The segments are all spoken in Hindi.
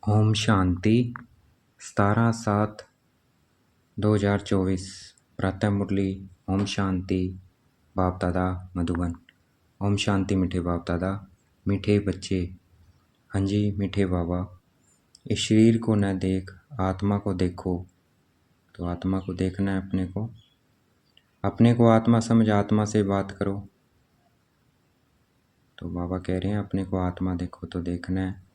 ओम शांति 17/7/2024 प्रातः मुरली। ओम शांति बाप दादा मधुबन। ओम शांति मीठे बाप दादा, मीठे बच्चे। हाँ जी मीठे बाबा, इस शरीर को न देख आत्मा को देखो। तो आत्मा को देखना है अपने को आत्मा समझ आत्मा से बात करो। तो बाबा कह रहे हैं अपने को आत्मा देखो। तो देखना है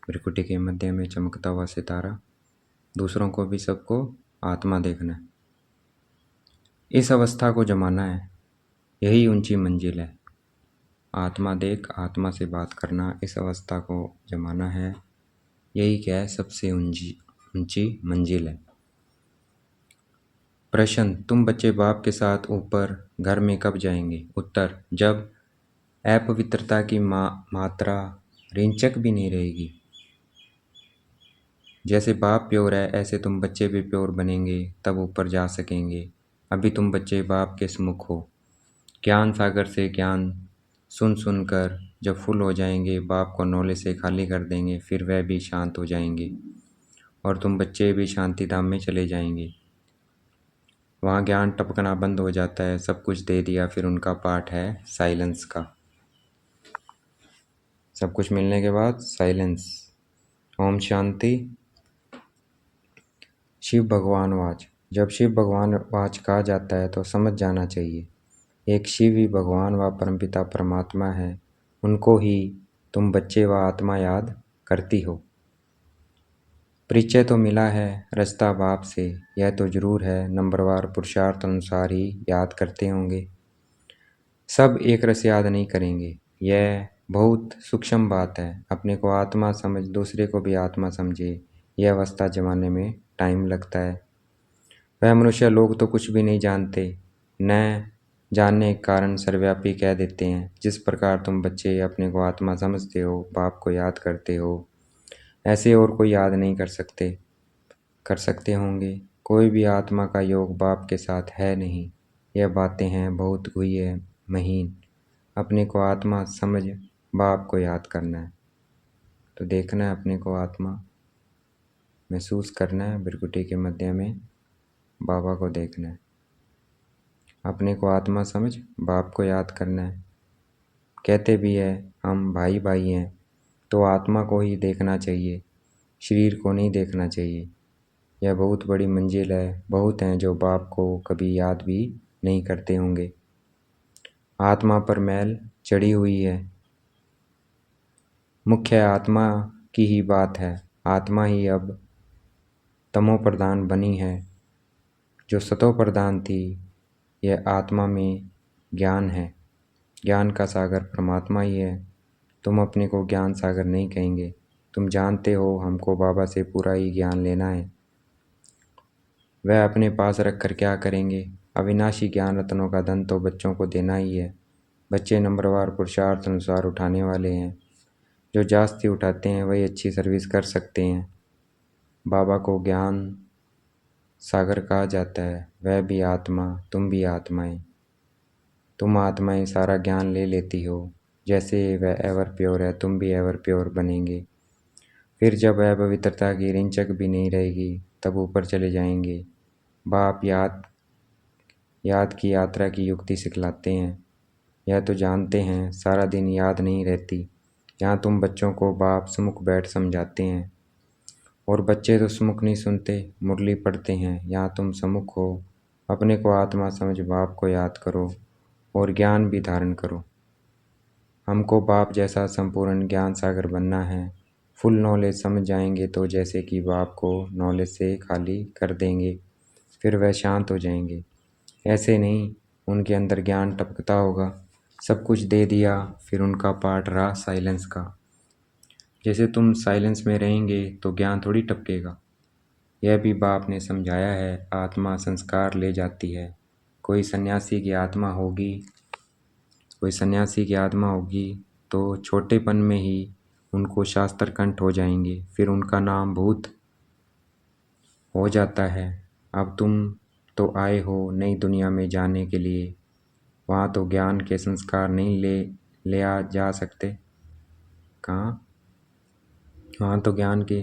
त्रिकुटी के मध्य में चमकता हुआ सितारा, दूसरों को भी सबको आत्मा देखना है। इस अवस्था को जमाना है, यही ऊंची मंजिल है। आत्मा देख आत्मा से बात करना, इस अवस्था को जमाना है। यही क्या है, सबसे ऊंची मंजिल है। प्रश्न, तुम बच्चे बाप के साथ ऊपर घर में कब जाएंगे? उत्तर, जब अपवित्रता की मात्रा रिंचक भी नहीं रहेगी। जैसे बाप प्योर है ऐसे तुम बच्चे भी प्योर बनेंगे, तब ऊपर जा सकेंगे। अभी तुम बच्चे बाप के सम्मुख हो। ज्ञान सागर से ज्ञान सुन सुनकर जब फुल हो जाएंगे, बाप को नॉलेज से खाली कर देंगे, फिर वह भी शांत हो जाएंगे और तुम बच्चे भी शांति धाम में चले जाएंगे। वहाँ ज्ञान टपकना बंद हो जाता है, सब कुछ दे दिया। फिर उनका पाठ है साइलेंस का। सब कुछ मिलने के बाद साइलेंस। ओम शांति। शिव भगवान वाच। जब शिव भगवान वाच कहा जाता है तो समझ जाना चाहिए, एक शिव ही भगवान व परमपिता परमात्मा है। उनको ही तुम बच्चे व आत्मा याद करती हो। परिचय तो मिला है रास्ता बाप से, यह तो जरूर है नंबरवार पुरुषार्थ अनुसार ही याद करते होंगे। सब एक रस याद नहीं करेंगे, यह बहुत सूक्ष्म बात है। अपने को आत्मा समझ दूसरे को भी आत्मा समझे, यह अवस्था जमाने में टाइम लगता है। वह मनुष्य लोग तो कुछ भी नहीं जानते, न जानने के कारण सर्वव्यापी कह देते हैं। जिस प्रकार तुम बच्चे अपने को आत्मा समझते हो, बाप को याद करते हो, ऐसे और कोई याद नहीं कर सकते होंगे। कोई भी आत्मा का योग बाप के साथ है नहीं। यह बातें हैं बहुत गुह्य महीन। अपने को आत्मा समझ बाप को याद करना है। तो देखना है अपने को आत्मा, महसूस करना है भृकुटी के मध्य में बाबा को देखना है। अपने को आत्मा समझ बाप को याद करना है। कहते भी है हम भाई भाई हैं, तो आत्मा को ही देखना चाहिए, शरीर को नहीं देखना चाहिए। यह बहुत बड़ी मंजिल है। बहुत हैं जो बाप को कभी याद भी नहीं करते होंगे। आत्मा पर मैल चढ़ी हुई है। मुख्य आत्मा की ही बात है। आत्मा ही अब तमो प्रधान बनी है, जो सतो प्रधान थी। यह आत्मा में ज्ञान है। ज्ञान का सागर परमात्मा ही है। तुम अपने को ज्ञान सागर नहीं कहेंगे। तुम जानते हो हमको बाबा से पूरा ही ज्ञान लेना है। वह अपने पास रख कर क्या करेंगे? अविनाशी ज्ञान रत्नों का धन तो बच्चों को देना ही है। बच्चे नंबरवार पुरुषार्थ अनुसार उठाने वाले हैं। जो जास्ती उठाते हैं वही अच्छी सर्विस कर सकते हैं। बाबा को ज्ञान सागर कहा जाता है। वह भी आत्मा, तुम भी आत्माएं। तुम आत्माएं सारा ज्ञान ले लेती हो। जैसे वह एवर प्योर है, तुम भी एवर प्योर बनेंगे। फिर जब अपवित्रता की रिंचक भी नहीं रहेगी, तब ऊपर चले जाएंगे। बाप याद की यात्रा की युक्ति सिखलाते हैं। यह तो जानते हैं सारा दिन याद नहीं रहती। यहाँ तुम बच्चों को बाप सम्मुख बैठ समझाते हैं, और बच्चे तो सम्मुख नहीं सुनते, मुरली पढ़ते हैं। यहाँ तुम सम्मुख हो। अपने को आत्मा समझ बाप को याद करो और ज्ञान भी धारण करो। हमको बाप जैसा संपूर्ण ज्ञान सागर बनना है। फुल नॉलेज समझ जाएंगे तो जैसे कि बाप को नॉलेज से खाली कर देंगे, फिर वह शांत हो जाएंगे। ऐसे नहीं, उनके अंदर ज्ञान टपकता होगा। सब कुछ दे दिया, फिर उनका पार्ट रहा साइलेंस का। जैसे तुम साइलेंस में रहेंगे तो ज्ञान थोड़ी टपकेगा। यह भी बाप ने समझाया है, आत्मा संस्कार ले जाती है। कोई सन्यासी की आत्मा होगी तो छोटेपन में ही उनको शास्त्र कंठ हो जाएंगे, फिर उनका नाम भूत हो जाता है। अब तुम तो आए हो नई दुनिया में जाने के लिए। वहाँ तो ज्ञान के संस्कार नहीं ले आ जा सकते। कहाँ? वहाँ तो ज्ञान के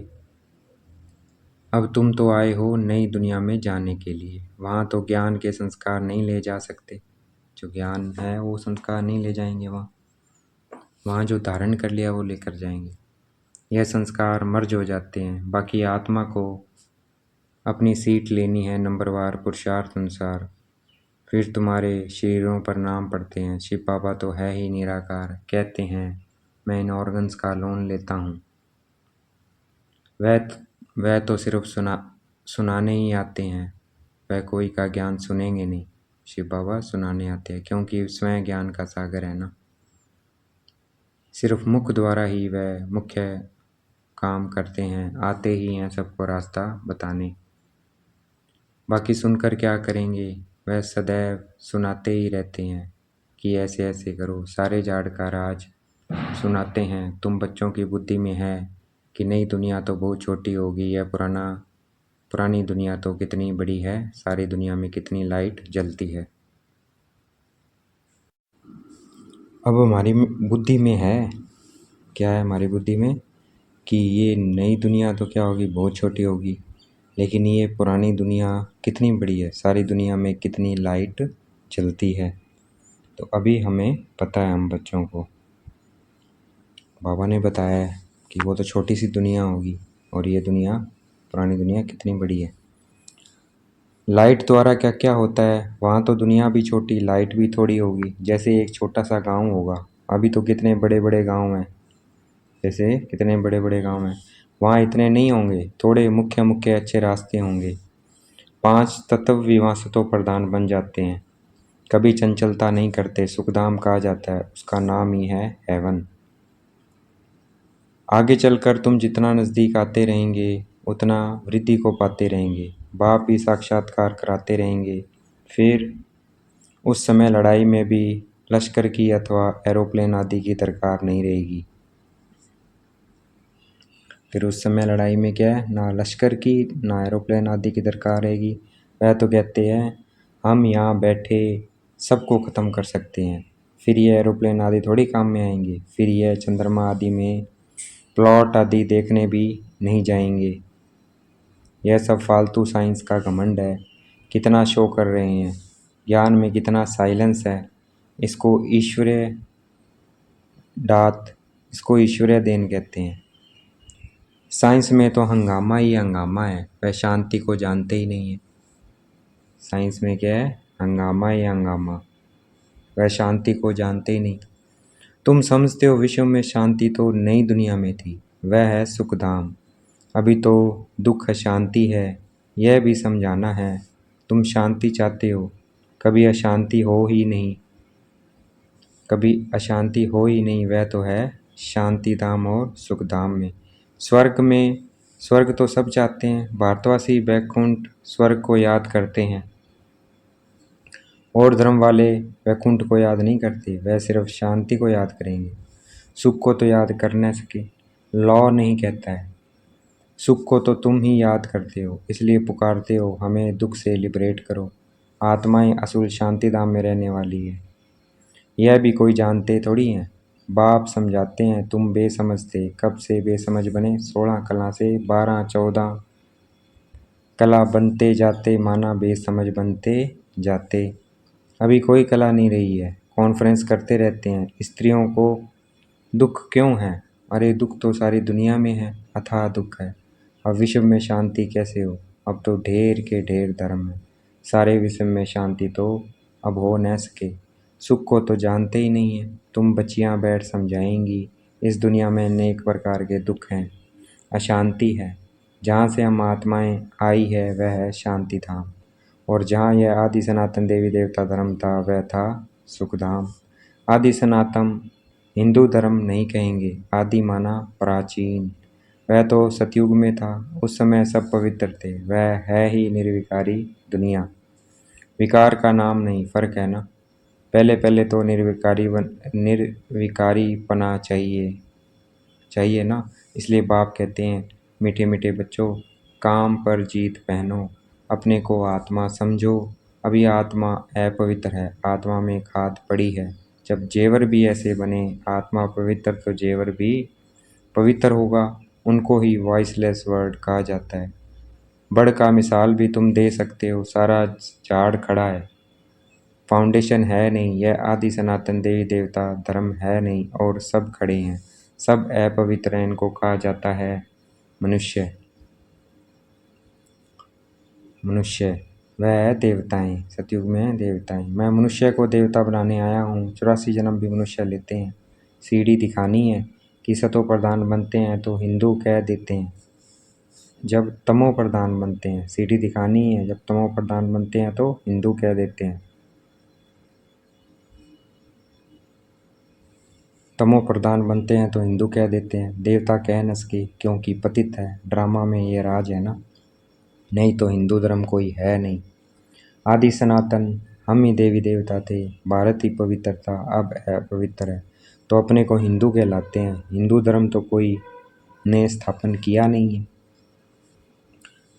अब तुम तो आए हो नई दुनिया में जाने के लिए। वहाँ तो ज्ञान के संस्कार नहीं ले जा सकते। जो ज्ञान है वो संस्कार नहीं ले जाएंगे वहाँ। वहाँ जो धारण कर लिया वो लेकर जाएंगे। यह संस्कार मर्ज हो जाते हैं। बाकी आत्मा को अपनी सीट लेनी है नंबरवार पुरुषार्थ अनुसार। फिर तुम्हारे शरीरों पर नाम पड़ते हैं। शिव बाबा तो है ही निराकार। कहते हैं मैं इन ऑर्गन्स का लोन लेता हूँ। वह तो सिर्फ सुनाने ही आते हैं। वह कोई का ज्ञान सुनेंगे नहीं। शिव बाबा सुनाने आते हैं क्योंकि स्वयं ज्ञान का सागर है ना। सिर्फ मुख द्वारा ही वह मुख्य काम करते हैं। आते ही हैं सबको रास्ता बताने। बाकी सुनकर क्या करेंगे। वह सदैव सुनाते ही रहते हैं कि ऐसे ऐसे करो। सारे झाड़ का राज सुनाते हैं। तुम बच्चों की बुद्धि में है कि नई दुनिया तो बहुत छोटी होगी। यह पुरानी दुनिया तो कितनी बड़ी है। सारी दुनिया में कितनी लाइट जलती है। अब हमारी बुद्धि में है, क्या है हमारी बुद्धि में, कि ये नई दुनिया तो क्या होगी, बहुत छोटी होगी। लेकिन ये पुरानी दुनिया कितनी बड़ी है। सारी दुनिया में कितनी लाइट जलती है। तो अभी हमें पता है, हम बच्चों को बाबा ने बताया है कि वो तो छोटी सी दुनिया होगी और ये दुनिया, पुरानी दुनिया कितनी बड़ी है। लाइट द्वारा क्या क्या होता है। वहाँ तो दुनिया भी छोटी, लाइट भी थोड़ी होगी। जैसे एक छोटा सा गांव होगा। अभी तो कितने बड़े बड़े गांव हैं। जैसे कितने बड़े बड़े गांव हैं। वहाँ इतने नहीं होंगे। थोड़े मुख्य मुख्य अच्छे रास्ते होंगे। 5 तत्व भी वहाँ सतो प्रधान बन जाते हैं। कभी चंचलता नहीं करते। सुखधाम कहा जाता है। उसका नाम ही है हेवन। आगे चलकर तुम जितना नज़दीक आते रहेंगे उतना वृद्धि को पाते रहेंगे। बाप भी साक्षात्कार कराते रहेंगे। फिर उस समय लड़ाई में भी लश्कर की अथवा एरोप्लेन आदि की दरकार नहीं रहेगी। फिर उस समय लड़ाई में क्या है, ना लश्कर की ना एरोप्लेन आदि की दरकार रहेगी। वह तो कहते हैं हम यहाँ बैठे सबको ख़त्म कर सकते हैं। फिर ये एरोप्लेन आदि थोड़ी काम में आएंगे। फिर यह चंद्रमा आदि में प्लॉट आदि देखने भी नहीं जाएंगे। यह सब फालतू साइंस का घमंड है। कितना शो कर रहे हैं। ज्ञान में कितना साइलेंस है। इसको ईश्वरीय दात, इसको ईश्वरीय देन कहते हैं। साइंस में तो हंगामा ही हंगामा है। वह शांति को जानते ही नहीं है। साइंस में क्या है, हंगामा ही हंगामा। वह शांति को जानते ही नहीं। तुम समझते हो विश्व में शांति तो नई दुनिया में थी। वह है सुखधाम। अभी तो दुख शांति है। यह भी समझाना है। तुम शांति चाहते हो। कभी अशांति हो ही नहीं। कभी अशांति हो ही नहीं। वह तो है शांति धाम और सुखधाम में। स्वर्ग तो सब चाहते हैं। भारतवासी वैकुंठ स्वर्ग को याद करते हैं और धर्म वाले वैकुंठ को याद नहीं करते। वह सिर्फ शांति को याद करेंगे। सुख को तो याद कर न सके। लॉ नहीं कहता है। सुख को तो तुम ही याद करते हो, इसलिए पुकारते हो हमें दुख से लिबरेट करो। आत्माएं असूल शांति धाम में रहने वाली है। यह भी कोई जानते थोड़ी हैं। बाप समझाते हैं तुम बेसमझ थे। कब से बेसमझ बने। 16 कला से 12 14 कला बनते जाते। माना बेसमझ बनते जाते। अभी कोई कला नहीं रही है। कॉन्फ्रेंस करते रहते हैं। स्त्रियों को दुख क्यों है। अरे दुख तो सारी दुनिया में है। अथाह दुख है। अब विश्व में शांति कैसे हो। अब तो ढेर के ढेर धर्म है। सारे विश्व में शांति तो अब हो न सके। सुख को तो जानते ही नहीं है। तुम बच्चियां बैठ समझाएंगी। इस दुनिया में अनेक प्रकार के दुख हैं। अशांति है। जहाँ से हम आत्माएं आई है वह है शांति धाम। और जहाँ यह आदि सनातन देवी देवता धर्म था वह था सुखधाम। आदि सनातन हिंदू धर्म नहीं कहेंगे। आदि माना प्राचीन। वह तो सतयुग में था। उस समय सब पवित्र थे। वह है ही निर्विकारी दुनिया। विकार का नाम नहीं, फर्क है ना। पहले पहले तो निर्विकारी पना चाहिए ना। इसलिए बाप कहते हैं मीठे मीठे बच्चों, काम पर जीत पहनो। अपने को आत्मा समझो। अभी आत्मा अपवित्र है। आत्मा में खाद पड़ी है। जब जेवर भी ऐसे बने आत्मा पवित्र तो जेवर भी पवित्र होगा। उनको ही वॉइसलेस वर्ड कहा जाता है। बड़ का मिसाल भी तुम दे सकते हो, सारा झाड़ खड़ा है। फाउंडेशन है नहीं, यह आदि सनातन देवी देवता धर्म है नहीं, और सब खड़े हैं, सब अपवित्र हैं। इनको कहा जाता है मनुष्य। मनुष्य वह है देवताएं, सतयुग में है देवताएं। मैं मनुष्य को देवता बनाने आया हूँ, 84 जन्म भी मनुष्य लेते हैं। सीढ़ी दिखानी है कि सतो प्रधान बनते हैं तो हिंदू कह देते हैं, जब तमो प्रधान बनते हैं। सीढ़ी दिखानी है, जब तमो प्रधान बनते हैं तो हिंदू कह देते हैं। तमो प्रधान बनते हैं तो हिंदू कह देते हैं। देवता कह न सके क्योंकि पतित है, ड्रामा में ये राज है ना, नहीं तो हिंदू धर्म कोई है नहीं। आदि सनातन हम ही देवी देवता थे, भारत ही पवित्र था, अब अपवित्र है तो अपने को हिंदू कहलाते हैं। हिंदू धर्म तो कोई ने स्थापन किया नहीं है।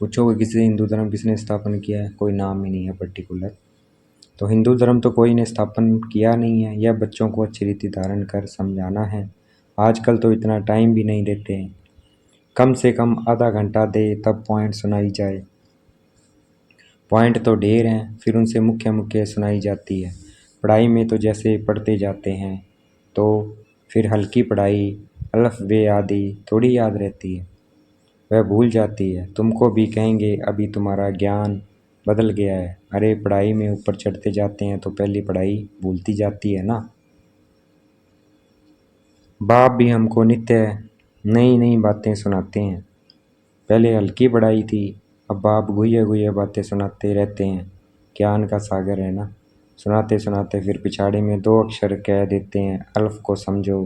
पूछोगे किसी हिंदू धर्म किसने स्थापन किया है, कोई नाम ही नहीं है पर्टिकुलर। तो हिंदू धर्म तो कोई ने स्थापन किया नहीं है। यह बच्चों को अच्छी रीति धारण कर समझाना है। आजकल तो इतना टाइम भी नहीं देते हैं, कम से कम आधा घंटा दे तब पॉइंट सुनाई जाए। पॉइंट तो ढेर हैं, फिर उनसे मुख्य मुख्य सुनाई जाती है। पढ़ाई में तो जैसे पढ़ते जाते हैं तो फिर हल्की पढ़ाई अलफ बे आदि थोड़ी याद रहती है, वह भूल जाती है। तुमको भी कहेंगे अभी तुम्हारा ज्ञान बदल गया है। अरे पढ़ाई में ऊपर चढ़ते जाते हैं तो पहली पढ़ाई भूलती जाती है ना। बाप भी हमको नित्य नई नई बातें सुनाते हैं। पहले हल्की पढ़ाई थी, अब बाप गुइये गुइये बातें सुनाते रहते हैं। ज्ञान का सागर है ना। सुनाते सुनाते फिर पिछाड़ी में 2 अक्षर कह देते हैं, अल्फ को समझो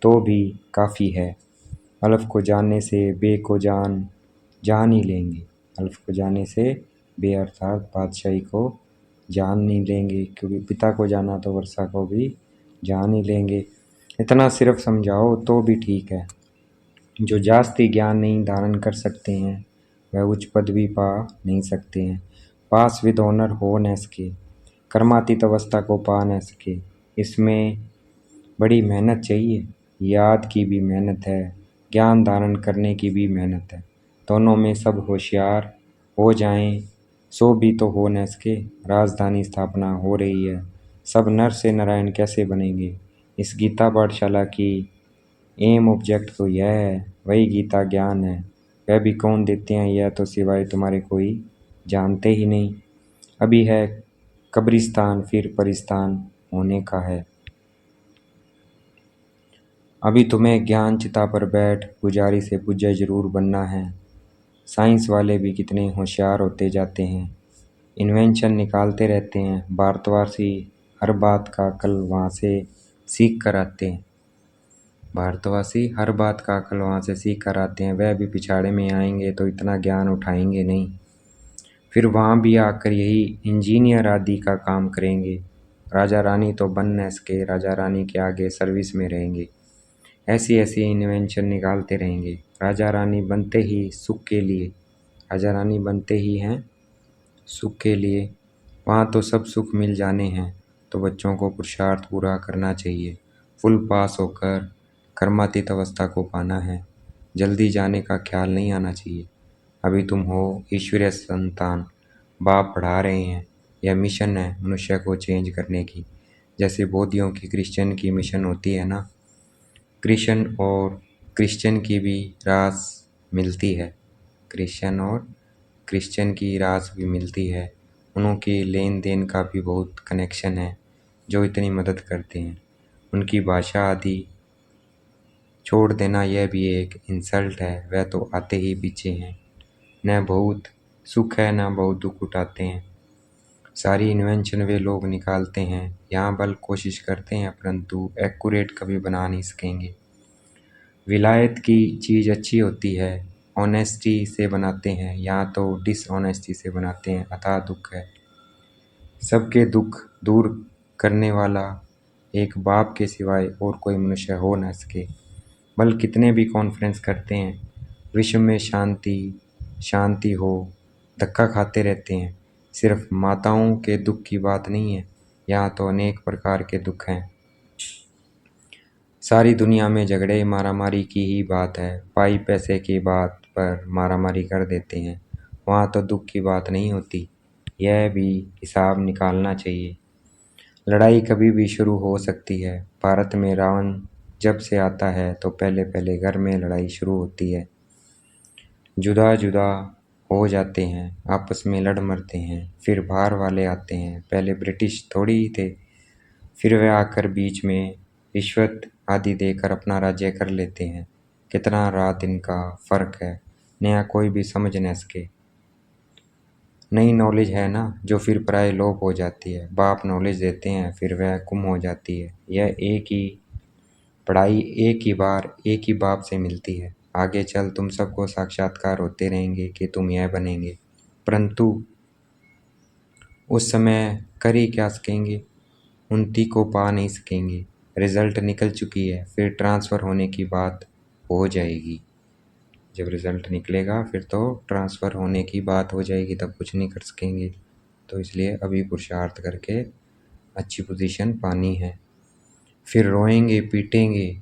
तो भी काफ़ी है। अल्फ को जानने से बे को जान ही लेंगे। अल्फ को जानने से बे अर्थात बादशाही को जान नहीं लेंगे, क्योंकि पिता को जाना तो वर्षा को भी जान ही लेंगे। इतना सिर्फ समझाओ तो भी ठीक है। जो जास्ती ज्ञान नहीं धारण कर सकते हैं वह उच्च पद भी पा नहीं सकते हैं। पास विद ऑनर हो न सके, कर्मातीत अवस्था को पा न सके, इसमें बड़ी मेहनत चाहिए। याद की भी मेहनत है, ज्ञान धारण करने की भी मेहनत है। दोनों में सब होशियार हो जाएं सो भी तो हो न सके। राजधानी स्थापना हो रही है, सब नर से नारायण कैसे बनेंगे। इस गीता पाठशाला की एम ऑब्जेक्ट तो यह है, वही गीता ज्ञान है। वह भी कौन देते हैं यह तो सिवाय तुम्हारे कोई जानते ही नहीं। अभी है कब्रिस्तान फिर परिस्तान होने का है। अभी तुम्हें ज्ञान चिता पर बैठ पुजारी से पूज्य जरूर बनना है। साइंस वाले भी कितने होशियार होते जाते हैं, इन्वेंशन निकालते रहते हैं। भारतवासी हर बात का कल वहाँ से सीख कर आते हैं। भारतवासी हर बात का अकल वहाँ से सीख कर आते हैं। वह भी पिछाड़े में आएंगे तो इतना ज्ञान उठाएंगे नहीं, फिर वहाँ भी आकर यही इंजीनियर आदि का काम करेंगे। राजा रानी तो बन न सके, राजा रानी के आगे सर्विस में रहेंगे। ऐसी ऐसी इन्वेंशन निकालते रहेंगे। राजा रानी बनते ही सुख के लिए, राजा रानी बनते ही हैं सुख के लिए। वहाँ तो सब सुख मिल जाने हैं, तो बच्चों को पुरुषार्थ पूरा करना चाहिए। फुल पास होकर कर्मातीत अवस्था को पाना है, जल्दी जाने का ख्याल नहीं आना चाहिए। अभी तुम हो ईश्वरीय संतान, बाप पढ़ा रहे हैं। यह मिशन है मनुष्य को चेंज करने की, जैसे बौद्धियों की क्रिश्चियन की मिशन होती है ना। क्रिश्चियन और क्रिश्चियन की भी रास मिलती है, क्रिश्चियन और क्रिश्चियन की रास भी मिलती है। उनकी लेन देन का भी बहुत कनेक्शन है, जो इतनी मदद करते हैं। उनकी भाषा आदि छोड़ देना यह भी एक इंसल्ट है। वह तो आते ही पीछे हैं, न बहुत सुख है न बहुत दुख उठाते हैं। सारी इन्वेंशन वे लोग निकालते हैं, यहाँ बल कोशिश करते हैं परंतु एक्यूरेट कभी बना नहीं सकेंगे। विलायत की चीज़ अच्छी होती है, ऑनेस्टी से बनाते हैं, यहाँ तो डिसऑनेस्टी से बनाते हैं। अथाह दुख है, सबके दुख दूर करने वाला एक बाप के सिवाय और कोई मनुष्य हो न सके। बल कितने भी कॉन्फ्रेंस करते हैं, विश्व में शांति शांति हो, धक्का खाते रहते हैं। सिर्फ माताओं के दुख की बात नहीं है, यहाँ तो अनेक प्रकार के दुख हैं। सारी दुनिया में झगड़े मारामारी की ही बात है, पाई पैसे की बात पर मारामारी कर देते हैं। वहाँ तो दुख की बात नहीं होती। यह भी हिसाब निकालना चाहिए। लड़ाई कभी भी शुरू हो सकती है। भारत में रावण जब से आता है तो पहले पहले घर में लड़ाई शुरू होती है। जुदा जुदा हो जाते हैं, आपस में लड़ मरते हैं। फिर बाहर वाले आते हैं। पहले ब्रिटिश थोड़ी ही थे, फिर वे आकर बीच में रिश्वत आदि देकर अपना राज्य कर लेते हैं। कितना रात दिन का फर्क है, नया कोई भी समझ न सके। नई नॉलेज है ना जो फिर प्राय लोप हो जाती है। बाप नॉलेज देते हैं, फिर वह गुम हो जाती है। यह एक ही पढ़ाई एक ही बार एक ही बाप से मिलती है। आगे चल तुम सबको साक्षात्कार होते रहेंगे कि तुम यह बनेंगे, परंतु उस समय कर ही क्या सकेंगे, उन्नति को पा नहीं सकेंगे। रिजल्ट निकल चुकी है, फिर ट्रांसफ़र होने की बात हो जाएगी। जब रिज़ल्ट निकलेगा फिर तो ट्रांसफ़र होने की बात हो जाएगी, तब कुछ नहीं कर सकेंगे। तो इसलिए अभी पुरुषार्थ करके अच्छी पोजीशन पानी है। फिर रोएंगे पीटेंगे,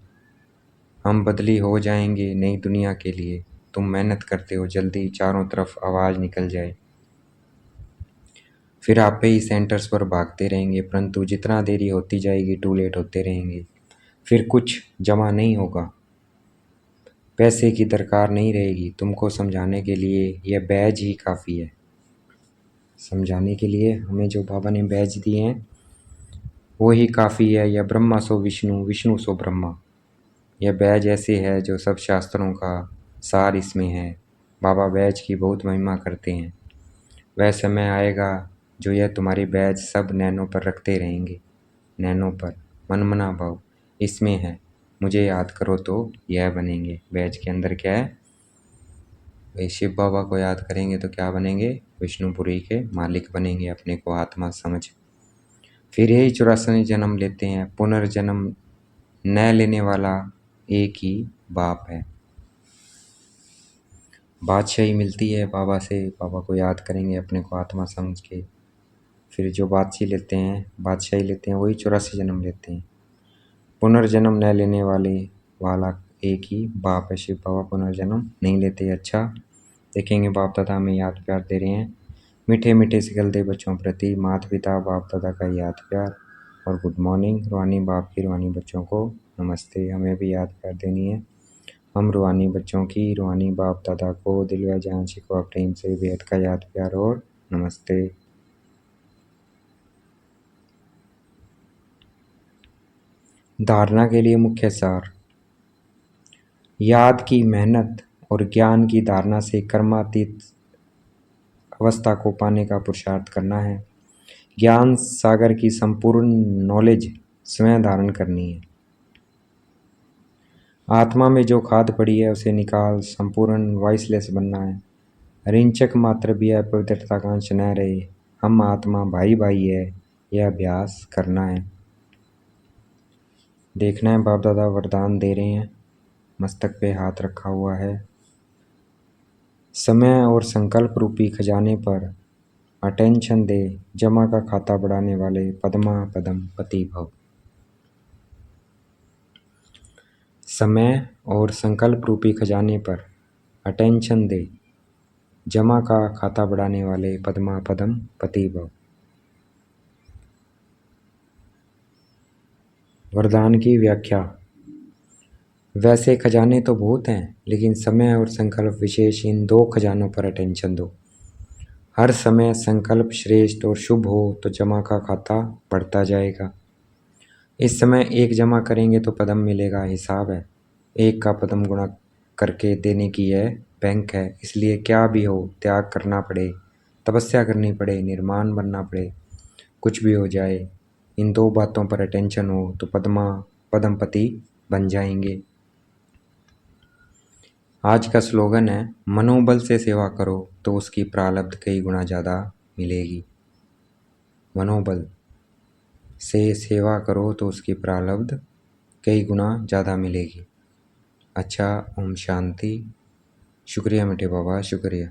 हम बदली हो जाएंगे नई दुनिया के लिए। तुम मेहनत करते हो, जल्दी चारों तरफ आवाज़ निकल जाए। फिर आप ही सेंटर्स पर भागते रहेंगे, परंतु जितना देरी होती जाएगी टू लेट होते रहेंगे। फिर कुछ जमा नहीं होगा, पैसे की दरकार नहीं रहेगी। तुमको समझाने के लिए यह बैज ही काफ़ी है। समझाने के लिए हमें जो बाबा ने बैज दिए हैं वो ही काफ़ी है। या ब्रह्मा सो विष्णु, विष्णु सो ब्रह्मा। यह बैज ऐसे है जो सब शास्त्रों का सार इसमें है। बाबा बैज की बहुत महिमा करते हैं। वह समय आएगा जो यह तुम्हारी बैज सब नैनों पर रखते रहेंगे। नैनों पर मनमना भाव इसमें है। मुझे याद करो तो यह बनेंगे। बैज के अंदर क्या है भाई, शिव बाबा को याद करेंगे तो क्या बनेंगे, विष्णुपुरी के मालिक बनेंगे, अपने को आत्मा समझ। फिर यही 84 जन्म लेते हैं। पुनर्जन्म न लेने वाला एक ही बाप है। बादशाही मिलती है बाबा से, बाबा को याद करेंगे अपने को आत्मा समझ के। फिर जो बादशाही लेते हैं वही 84 जन्म लेते हैं। पुनर्जन्म न लेने वाला एक ही बाप है। शिव बाबा पुनर्जन्म नहीं लेते। अच्छा देखेंगे बाप दादा हमें याद प्यार दे रहे हैं। मीठे मीठे सिकलते बच्चों प्रति माता पिता बाप दादा का याद प्यार और गुड मॉर्निंग। रूहानी बाप की रूहानी बच्चों को नमस्ते। हमें भी याद प्यार देनी है। हम रूहानी बच्चों की रूहानी बाप दादा को दिल व जान शिकवा प्रेम से बेहद का याद प्यार और नमस्ते। धारणा के लिए मुख्य सार। याद की मेहनत और ज्ञान की धारणा से कर्मातीत अवस्था को पाने का पुरुषार्थ करना है। ज्ञान सागर की संपूर्ण नॉलेज स्वयं धारण करनी है। आत्मा में जो खाद पड़ी है उसे निकाल संपूर्ण वॉइसलेस बनना है। रिंचक मात्र भी है पवित्रता का अंश न रहे। हम आत्मा भाई भाई है, यह अभ्यास करना है। देखना है बाप दादा वरदान दे रहे हैं। मस्तक पे हाथ रखा हुआ है। समय और संकल्प रूपी खजाने पर अटेंशन दे, जमा का खाता बढ़ाने वाले पद्मा पदम पति भव। समय और संकल्प रूपी खजाने पर अटेंशन दे, जमा का खाता बढ़ाने वाले पद्मा पदम पति भव। वरदान की व्याख्या। वैसे खजाने तो बहुत हैं, लेकिन समय और संकल्प विशेष इन दो खजानों पर अटेंशन दो। हर समय संकल्प श्रेष्ठ और शुभ हो तो जमा का खाता बढ़ता जाएगा। इस समय एक जमा करेंगे तो पदम मिलेगा। हिसाब है, एक का पदम गुणा करके देने की यह बैंक है। इसलिए क्या भी हो त्याग करना पड़े, तपस्या करनी पड़े, निर्माण बनना पड़े, कुछ भी हो जाए, इन दो बातों पर अटेंशन हो तो पदमपति बन जाएंगे। आज का स्लोगन है, मनोबल से सेवा करो तो उसकी प्रारब्ध कई गुना ज़्यादा मिलेगी। मनोबल से सेवा करो तो उसकी प्रारब्ध कई गुना ज़्यादा मिलेगी। अच्छा, ओम शांति। शुक्रिया मीठे बाबा, शुक्रिया।